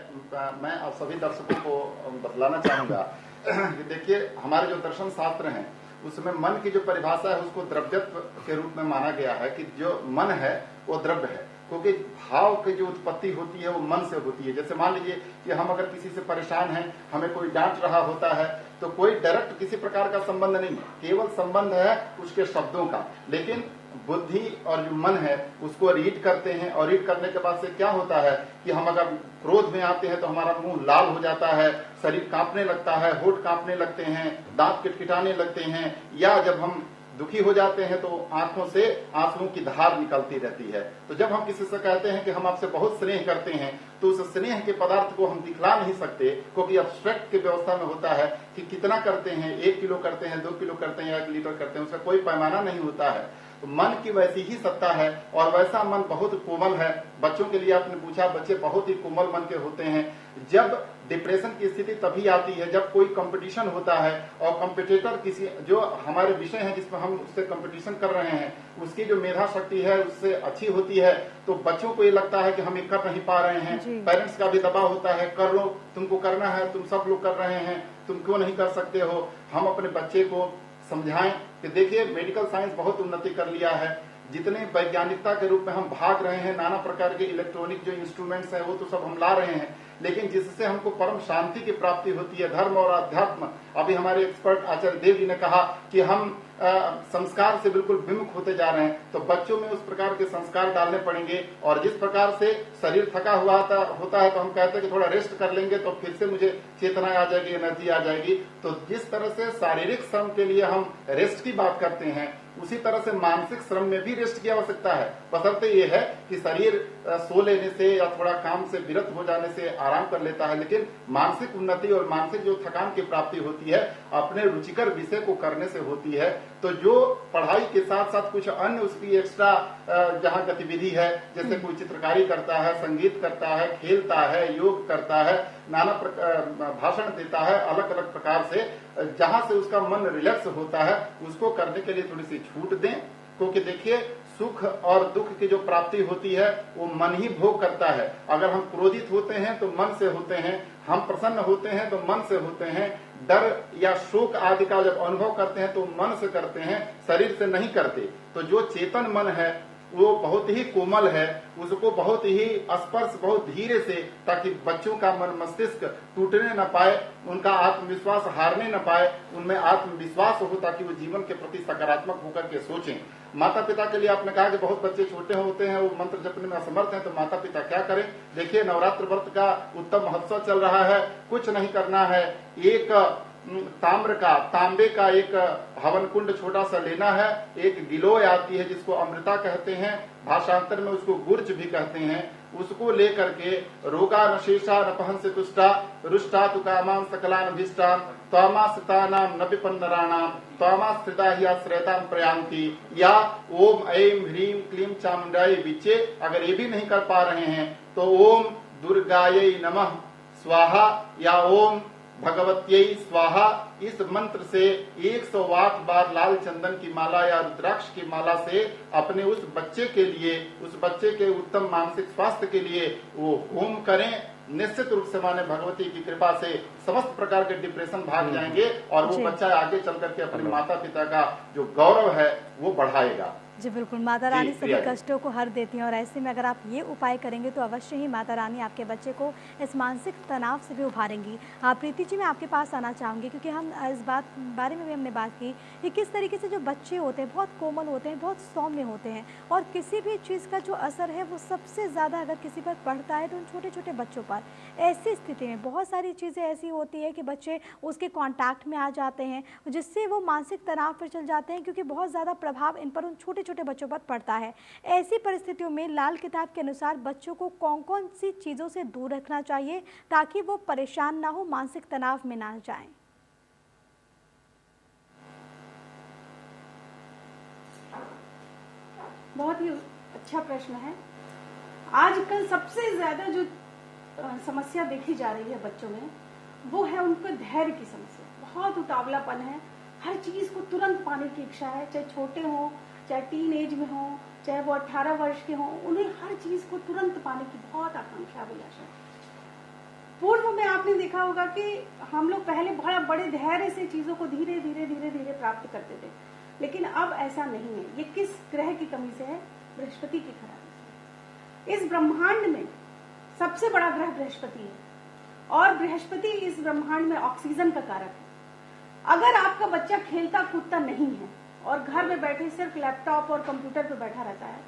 मैं आप सभी दर्शकों को बतलाना चाहूंगा कि देखिए, हमारे जो दर्शन शास्त्र हैं उसमें मन की जो परिभाषा है उसको द्रव्यत्व के रूप में माना गया है कि जो मन है वो द्रव्य है, क्योंकि भाव की जो उत्पत्ति होती है वो मन से होती है। जैसे मान लीजिए कि हम अगर किसी से परेशान हैं, हमें कोई डांट रहा होता है, तो कोई डायरेक्ट किसी प्रकार का संबंध नहीं, केवल संबंध है उसके शब्दों का। लेकिन बुद्धि और जो मन है उसको रीड करते हैं, और रीड करने के बाद से क्या होता है कि हम अगर क्रोध में आते हैं तो हमारा मुंह लाल हो जाता है, शरीर कांपने लगता है, होठ कांपने लगते हैं, दांत किटकिटाने लगते हैं, या जब हम दुखी हो जाते हैं तो आंखों से आंसुओं की धार निकलती रहती है। तो जब हम किसी से कहते हैं कि हम आपसे बहुत स्नेह करते हैं, तो उस स्नेह के पदार्थ को हम दिखला नहीं सकते, क्योंकि अब्स्ट्रैक्ट की व्यवस्था में होता है कि कितना करते हैं, 1 किलो करते हैं, 2 किलो करते हैं या 1 लीटर करते हैं, उसका कोई पैमाना नहीं होता है। तो मन की वैसी ही सत्ता है, और वैसा मन बहुत कोमल है। बच्चों के लिए आपने पूछा, बच्चे बहुत ही कोमल मन के होते हैं। जब डिप्रेशन की स्थिति तभी आती है जब कोई कंपटीशन होता है और कंपटीटर किसी जो हमारे विषय है जिसमें हम उससे कंपटीशन कर रहे हैं उसकी जो मेधा शक्ति है उससे अच्छी होती है, तो बच्चों को ये लगता है कि हम ये कर नहीं पा रहे हैं। पेरेंट्स का भी दबाव होता है, कर लो, तुमको करना है, तुम सब लोग कर रहे हैं, तुम क्यों नहीं कर सकते हो। हम अपने बच्चे को समझाएं कि देखिए, मेडिकल साइंस बहुत उन्नति कर लिया है, जितने वैज्ञानिकता के रूप में हम भाग रहे हैं, नाना प्रकार के इलेक्ट्रॉनिक जो इंस्ट्रूमेंट्स हैं वो तो सब हम ला रहे हैं, लेकिन जिससे हमको परम शांति की प्राप्ति होती है, धर्म और अध्यात्म। अभी हमारे एक्सपर्ट आचार्य देव जी ने कहा कि हम संस्कार से बिल्कुल विमुख होते जा रहे हैं, तो बच्चों में उस प्रकार के संस्कार डालने पड़ेंगे। और जिस प्रकार से शरीर थका हुआ होता है तो हम कहते हैं कि थोड़ा रेस्ट कर लेंगे तो फिर से मुझे चेतना आ जाएगी, एनर्जी आ जाएगी। तो जिस तरह से शारीरिक श्रम के लिए हम रेस्ट की बात करते हैं, उसी तरह से मानसिक श्रम में भी रेस्ट की आवश्यकता है। बशर्ते ये है कि शरीर सो लेने से या थोड़ा काम से विरत हो जाने से आराम कर लेता है, लेकिन मानसिक उन्नति और मानसिक जो थकान की प्राप्ति होती है अपने रुचिकर विषय को करने से होती है। तो जो पढ़ाई के साथ साथ कुछ अन्य उसकी एक्स्ट्रा जहाँ गतिविधि है, जैसे कोई चित्रकारी करता है, संगीत करता है, खेलता है, योग करता है, नाना भाषण देता है, अलग अलग प्रकार से जहाँ से उसका मन रिलैक्स होता है उसको करने के लिए थोड़ी सी छूट दें। क्योंकि देखिए सुख और दुख की जो प्राप्ति होती है वो मन ही भोग करता है। अगर हम क्रोधित होते हैं तो मन से होते हैं, हम प्रसन्न होते हैं तो मन से होते हैं, डर या शोक आदि का जब अनुभव करते हैं तो मन से करते हैं, शरीर से नहीं करते। तो जो चेतन मन है वो बहुत ही कोमल है, उसको बहुत ही स्पर्श बहुत धीरे से, ताकि बच्चों का मन मस्तिष्क टूटने न पाए, उनका आत्मविश्वास हारने न पाए, उनमें आत्मविश्वास हो ताकि वो जीवन के प्रति सकारात्मक होकर के सोचें। माता पिता के लिए आपने कहा कि बहुत बच्चे छोटे होते हैं, वो मंत्र जपने में असमर्थ हैं, तो माता पिता क्या करें? देखिए नवरात्र व्रत का उत्तम महोत्सव चल रहा है, कुछ नहीं करना है, एक तांबे का एक हवन कुंड छोटा सा लेना है, एक गिलोय आती है जिसको अमृता कहते हैं, भाषांतर में उसको गुर्ज भी कहते हैं, उसको लेकर के रोगा नशेषा नपहन से तुष्टा रुष्टा तुकामान सकलान भिष्टान त्वामा स्तानाम न विपन्नराणाम त्वामा स्थिता ही आश्रयताम प्रयांति, या ओम ऐम ह्रीम क्लीम चामुंडाई विचे अगर ये भी नहीं कर पा रहे हैं तो ओम दुर्गायै नमः स्वाहा या ओम भगवत्यै स्वाहा, इस मंत्र से 108 बार लाल चंदन की माला या रुद्राक्ष की माला से अपने उस बच्चे के लिए, उस बच्चे के उत्तम मानसिक स्वास्थ्य के लिए वो होम करें। निश्चित रूप से माने भगवती की कृपा से समस्त प्रकार के डिप्रेशन भाग जाएंगे और वो बच्चा आगे चल करके अपने माता पिता का जो गौरव है वो बढ़ाएगा।
जी बिल्कुल, माता रानी सभी
प्रिया जी।
कष्टों को हर देती हैं और ऐसे में अगर आप ये उपाय करेंगे तो अवश्य ही माता रानी आपके बच्चे को इस मानसिक तनाव से भी उभारेंगी। प्रीति जी, मैं आपके पास आना चाहूँगी क्योंकि हम इस बारे में भी हमने बात की कि किस तरीके से जो बच्चे होते हैं बहुत कोमल होते हैं, बहुत सौम्य होते हैं और किसी भी चीज़ का जो असर है वो सबसे ज़्यादा अगर किसी पर पड़ता है तो उन छोटे छोटे बच्चों पर। ऐसी स्थिति में बहुत सारी चीज़ें ऐसी होती है कि बच्चे उसके कॉन्टैक्ट में आ जाते हैं जिससे वो मानसिक तनाव पर चल जाते हैं, क्योंकि बहुत ज़्यादा प्रभाव इन पर उन छोटे छोटे बच्चों पर पड़ता है। ऐसी परिस्थितियों में लाल किताब के अनुसार बच्चों को कौन कौन सी चीज़ों से दूर रखना चाहिए ताकि वो परेशान ना हो, मानसिक तनाव में ना जाएं?
बहुत ही अच्छा प्रश्न है। आजकल सबसे ज्यादा जो समस्या देखी जा रही है बच्चों में वो है उनके धैर्य की समस्या। बहुत उतावलापन है, हर चीज को तुरंत पाने की इच्छा है, चाहे छोटे हों, चाहे टीन एज में हों, चाहे वो 18 वर्ष के हों, उन्हें हर चीज को तुरंत पाने की बहुत आकांक्षा अभिलाषा है। पूर्व में आपने देखा होगा कि हम लोग पहले बड़े धैर्य से चीजों को धीरे धीरे धीरे धीरे प्राप्त करते थे, लेकिन अब ऐसा नहीं है। ये किस ग्रह की कमी से है? बृहस्पति की खराबी से। इस ब्रह्मांड में सबसे बड़ा ग्रह बृहस्पति है और बृहस्पति इस ब्रह्मांड में ऑक्सीजन का कारक है। अगर आपका बच्चा खेलता कूदता नहीं है और घर में बैठे सिर्फ लैपटॉप और कंप्यूटर पर बैठा रहता है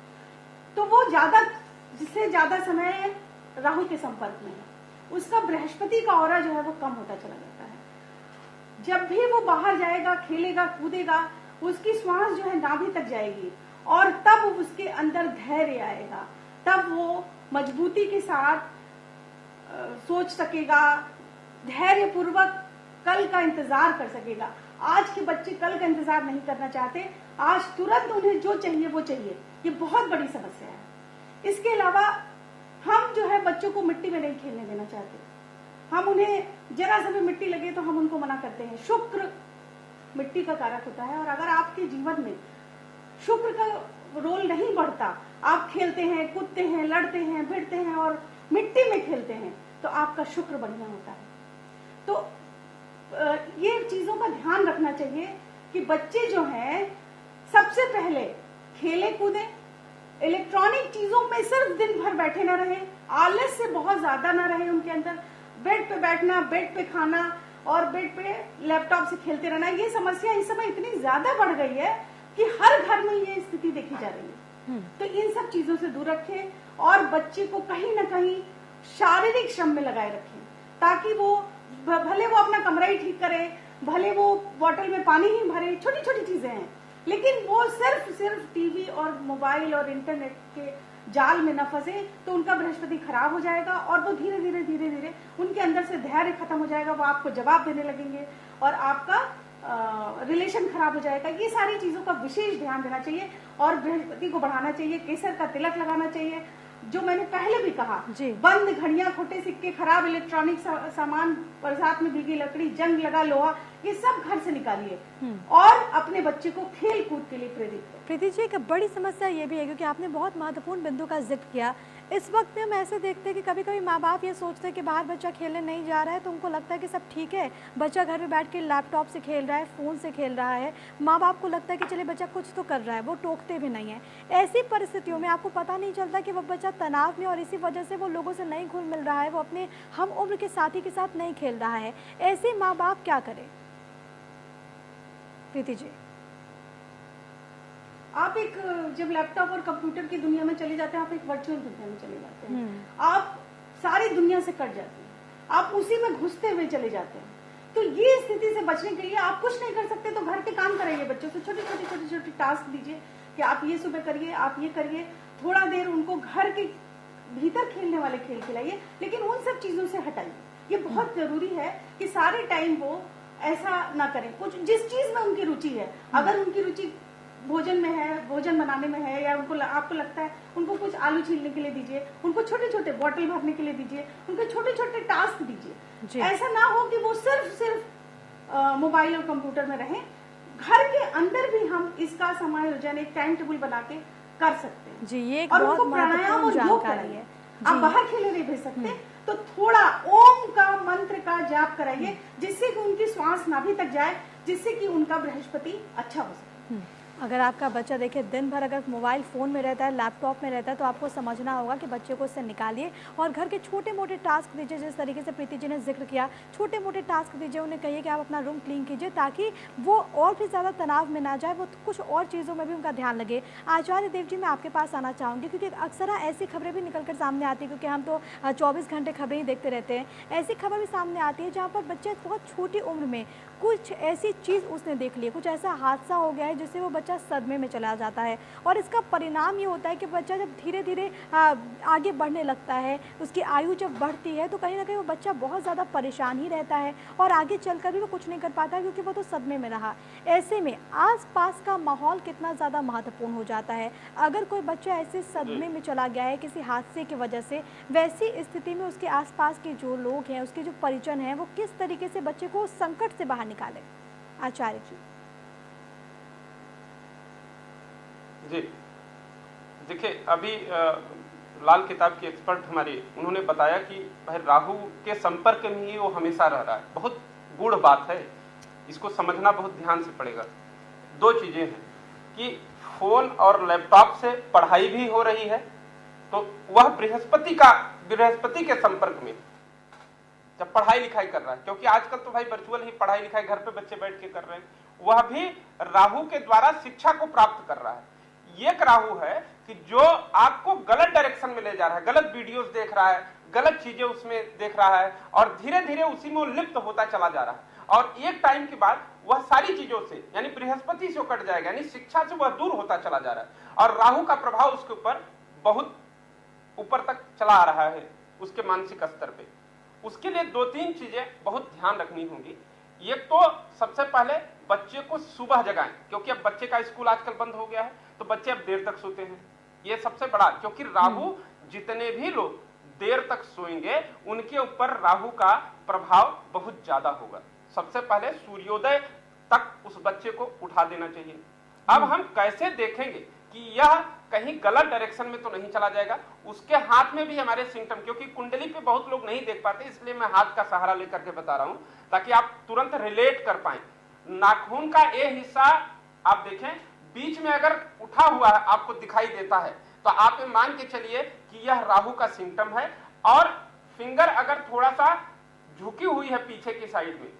तो वो ज्यादा समय राहु के संपर्क में है, उसका बृहस्पति का ऑरा जो है वो कम होता चला जाता है। जब भी वो बाहर जाएगा, खेलेगा, कूदेगा, उसकी श्वास जो है नाभि तक जाएगी और तब उसके अंदर धैर्य आएगा, तब वो मजबूती के साथ सोच सकेगा, धैर्य पूर्वक कल का इंतजार कर सकेगा। आज के बच्चे कल का इंतजार नहीं करना चाहते, आज तुरंत उन्हें जो चाहिए वो चाहिए। ये बहुत बड़ी समस्या है। इसके अलावा हम जो है बच्चों को मिट्टी में नहीं खेलने देना चाहते। हम उन्हें जरा सा भी मिट्टी लगे तो हम उनको मना करते हैं। शुक्र मिट्टी का कारक होता है और अगर आपके जीवन में शुक्र का रोल नहीं बढ़ता, आप खेलते हैं, कूदते हैं, लड़ते हैं, भिड़ते हैं और मिट्टी में खेलते हैं तो आपका शुक्र बढ़िया होता है। तो ये चीजों का ध्यान रखना चाहिए कि बच्चे जो हैं सबसे पहले खेले कूदे, इलेक्ट्रॉनिक चीजों में सिर्फ दिन भर बैठे ना रहे, आलस से बहुत ज्यादा ना रहे उनके अंदर। बेड पे बैठना, बेड पे खाना और बेड पे लैपटॉप से खेलते रहना, ये समस्या इस समय इतनी ज्यादा बढ़ गई है कि हर घर में ये स्थिति देखी जा रही है। तो इन सब चीजों से दूर रखें और बच्चे को कहीं ना कहीं शारीरिक श्रम में लगाए रखें ताकि वो भले वो अपना कमरा ही ठीक करे, भले वो बोतल में पानी ही भरे, छोटी छोटी चीजें हैं, लेकिन वो सिर्फ टीवी और मोबाइल और इंटरनेट के जाल में न फंसे तो उनका बृहस्पति खराब हो जाएगा और वो धीरे धीरे उनके अंदर से धैर्य खत्म हो जाएगा, वो आपको जवाब देने लगेंगे और आपका रिलेशन खराब हो जाएगा। ये सारी चीजों का विशेष ध्यान देना चाहिए और बृहस्पति को बढ़ाना चाहिए, केसर का तिलक लगाना चाहिए। जो मैंने पहले भी कहा, बंद घड़ियां, खोटे सिक्के, खराब इलेक्ट्रॉनिक सामान, बरसात में भीगी लकड़ी, जंग लगा लोहा, ये सब घर से निकालिए और अपने बच्चे को खेल कूद के लिए प्रेरित करें।
प्रीति जी, एक बड़ी समस्या ये भी है क्योंकि आपने बहुत महत्वपूर्ण बिंदु का जिक्र किया। इस वक्त में हम ऐसे देखते हैं कि कभी कभी माँ बाप ये सोचते हैं कि बाहर बच्चा खेलने नहीं जा रहा है तो उनको लगता है कि सब ठीक है, बच्चा घर में बैठ के लैपटॉप से खेल रहा है, फ़ोन से खेल रहा है, माँ बाप को लगता है कि चलिए बच्चा कुछ तो कर रहा है, वो टोकते भी नहीं है। ऐसी परिस्थितियों में आपको पता नहीं चलता कि वो बच्चा तनाव में और इसी वजह से वो लोगों से नहीं घुल मिल रहा है, वो अपने हम उम्र के साथी के साथ नहीं खेल रहा है। ऐसे माँ बाप क्या करें? प्रीति जी,
आप एक जब लैपटॉप और कंप्यूटर की दुनिया में चले जाते हैं, आप एक वर्चुअल दुनिया में चले जाते हैं, आप सारी दुनिया से कट जाते हैं, आप उसी में घुसते हुए चले जाते हैं। तो ये स्थिति से बचने के लिए आप कुछ नहीं कर सकते तो घर के काम कराइए, बच्चों से छोटे टास्क दीजिए कि आप ये सुबह करिए, आप ये करिए। थोड़ा देर उनको घर के भीतर खेलने वाले खेल खिलाइए, लेकिन उन सब चीजों से हटाइए। ये बहुत जरूरी है कि सारे टाइम वो ऐसा ना करें। कुछ जिस चीज में उनकी रुचि है, अगर उनकी रुचि भोजन में है, भोजन बनाने में है, या उनको आपको लगता है उनको कुछ आलू छीलने के लिए दीजिए, उनको छोटे छोटे बॉटल भरने के लिए दीजिए, उनको छोटे छोटे टास्क दीजिए। ऐसा ना हो कि वो सिर्फ मोबाइल और कंप्यूटर में रहें। घर के अंदर भी हम इसका समायोजन एक टाइम टेबल बना के कर सकते हैं
जी। ये एक
और
बहुत
उनको प्राणायाम और योग कराइए। आप
जी।
बाहर खेलने नहीं भेज सकते तो थोड़ा ओम का मंत्र का जाप कराइए, जिससे कि उनकी श्वास नाभि तक जाए, जिससे कि उनका बृहस्पति अच्छा हो सके।
अगर आपका बच्चा देखिए दिन भर अगर मोबाइल फ़ोन में रहता है, लैपटॉप में रहता है, तो आपको समझना होगा कि बच्चे को उससे निकालिए और घर के छोटे मोटे टास्क दीजिए। जिस तरीके से प्रीति जी ने जिक्र किया, छोटे मोटे टास्क दीजिए, उन्हें कहिए कि आप अपना रूम क्लीन कीजिए ताकि वो और भी ज़्यादा तनाव में ना जाए, वो कुछ और चीज़ों में भी उनका ध्यान लगे। आचार्य देव जी, मैं आपके पास आना चाहूँगी क्योंकि अक्सर ऐसी खबरें भी निकल कर सामने आती है, क्योंकि हम तो 24 घंटे खबरें ही देखते रहते हैं। ऐसी खबर भी सामने आती है जहाँ पर बच्चे बहुत छोटी उम्र में कुछ ऐसी चीज़ उसने देख ली, कुछ ऐसा हादसा हो गया है जिससे वो बच्चा सदमे में चला जाता है और इसका परिणाम ये होता है कि बच्चा जब धीरे धीरे आगे बढ़ने लगता है, उसकी आयु जब बढ़ती है तो कहीं ना कहीं वो बच्चा बहुत ज़्यादा परेशान ही रहता है और आगे चलकर भी वो कुछ नहीं कर पाता क्योंकि वो तो सदमे में रहा। ऐसे में आसपास का माहौल कितना ज़्यादा महत्वपूर्ण हो जाता है। अगर कोई बच्चा ऐसे सदमे में चला गया है किसी हादसे की वजह से, वैसी स्थिति में उसके आसपास के जो लोग हैं, उसके जो परिजन हैं, वो किस तरीके से बच्चे को उस संकट से बाहर निकाले? आचार्य जी।
जी देखिए, अभी लाल किताब की एक्सपर्ट हमारी उन्होंने बताया कि भाई राहु के संपर्क में ही वो हमेशा रह रहा है। बहुत गूढ़ बात है, इसको समझना बहुत ध्यान से पड़ेगा। दो चीजें हैं कि फोन और लैपटॉप से पढ़ाई भी हो रही है, तो वह बृहस्पति के संपर्क में जब पढ़ाई लिखाई कर रहा है, क्योंकि आजकल तो भाई वर्चुअल ही पढ़ाई लिखाई घर पे बच्चे बैठ के कर रहे हैं, वह भी राहु के द्वारा शिक्षा को प्राप्त कर रहा है। ये एक राहु है कि जो आपको गलत डायरेक्शन में ले जा रहा है, गलत वीडियोस देख रहा है, गलत चीजें उसमें देख रहा है और धीरे धीरे उसी में वो लिप्त होता चला जा रहा है और एक टाइम के बाद वह सारी चीजों से यानी बृहस्पति से कट जाएगा, यानी शिक्षा से वह दूर होता चला जा रहा है और राहु का प्रभाव उसके ऊपर बहुत ऊपर तक चला आ रहा है उसके मानसिक स्तर पे। उसके लिए दो तीन चीजें बहुत ध्यान रखनी होंगी। एक तो सबसे पहले बच्चे को सुबह जगाएं, क्योंकि अब बच्चे का स्कूल आजकल बंद हो गया है तो बच्चे अब देर तक सोते हैं। ये सबसे बड़ा, क्योंकि राहु जितने भी लोग देर तक सोएंगे उनके ऊपर राहु का प्रभाव बहुत ज्यादा होगा। सबसे पहले सूर्योदय तक उस बच्चे को उठा देना चाहिए। अब हम कैसे देखेंगे कि यह कहीं गलत डायरेक्शन में तो नहीं चला जाएगा? उसके हाथ में भी हमारे सिम्टम, क्योंकि कुंडली पे बहुत लोग नहीं देख पाते, इसलिए मैं हाथ का सहारा लेकर के बता रहा हूं ताकि आप तुरंत रिलेट कर पाए। नाखून का ये हिस्सा आप देखें, बीच में अगर उठा हुआ है आपको दिखाई देता है तो आप ये मान के चलिए कि यह राहु का सिम्टम है। और फिंगर अगर थोड़ा सा झुकी हुई है पीछे की साइड में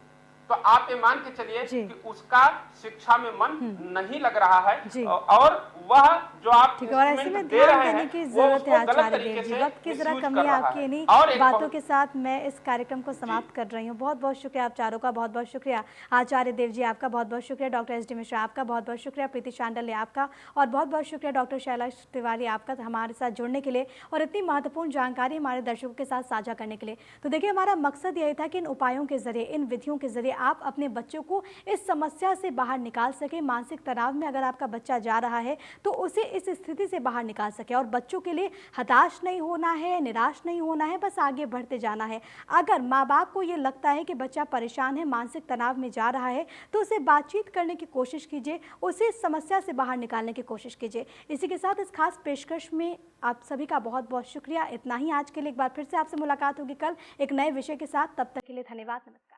तो आप ये मान के चलिए
जी।
कि उसका शिक्षा में मन नहीं लग रहा
जी।
है और वह जो आप
ठीक है, और ऐसे में
इंस्ट्रूमेंट दे
ध्यान
रहे
देने
हैं
की
वो
जरूरत
उसको
है
गलत
आचार्य
तरीके
देव जी।
से
वक्त की जरा
मिसयूज
कमी
कर रहा
आपकी
है।
इन्हीं
और एक
बातों
बहुत-
के साथ मैं इस कार्यक्रम को समाप्त कर रही हूँ। बहुत बहुत शुक्रिया आप चारों का, बहुत बहुत शुक्रिया आचार्य देव जी आपका, बहुत बहुत शुक्रिया डॉक्टर एस डी मिश्रा आपका, बहुत बहुत शुक्रिया प्रीति शांडल्य आपका, और बहुत बहुत शुक्रिया डॉक्टर शैलेश तिवारी आपका हमारे साथ जुड़ने के लिए और इतनी महत्वपूर्ण जानकारी हमारे दर्शकों के साथ साझा करने के लिए। तो देखिए, हमारा मकसद यही था कि इन उपायों के जरिए, इन विधियों के जरिए आप अपने बच्चों को इस समस्या से बाहर निकाल सके। मानसिक तनाव में अगर आपका बच्चा जा रहा है तो उसे इस स्थिति से बाहर निकाल सके, और बच्चों के लिए हताश नहीं होना है, निराश नहीं होना है, बस आगे बढ़ते जाना है। अगर माँ बाप को ये लगता है कि बच्चा परेशान है, मानसिक तनाव में जा रहा है, तो उसे बातचीत करने की कोशिश कीजिए, उसे इस समस्या से बाहर निकालने की कोशिश कीजिए। इसी के साथ इस खास पेशकश में आप सभी का बहुत बहुत शुक्रिया। इतना ही आज के लिए। एक बार फिर से आपसे मुलाकात होगी कल एक नए विषय के साथ। तब तक के लिए धन्यवाद। नमस्कार।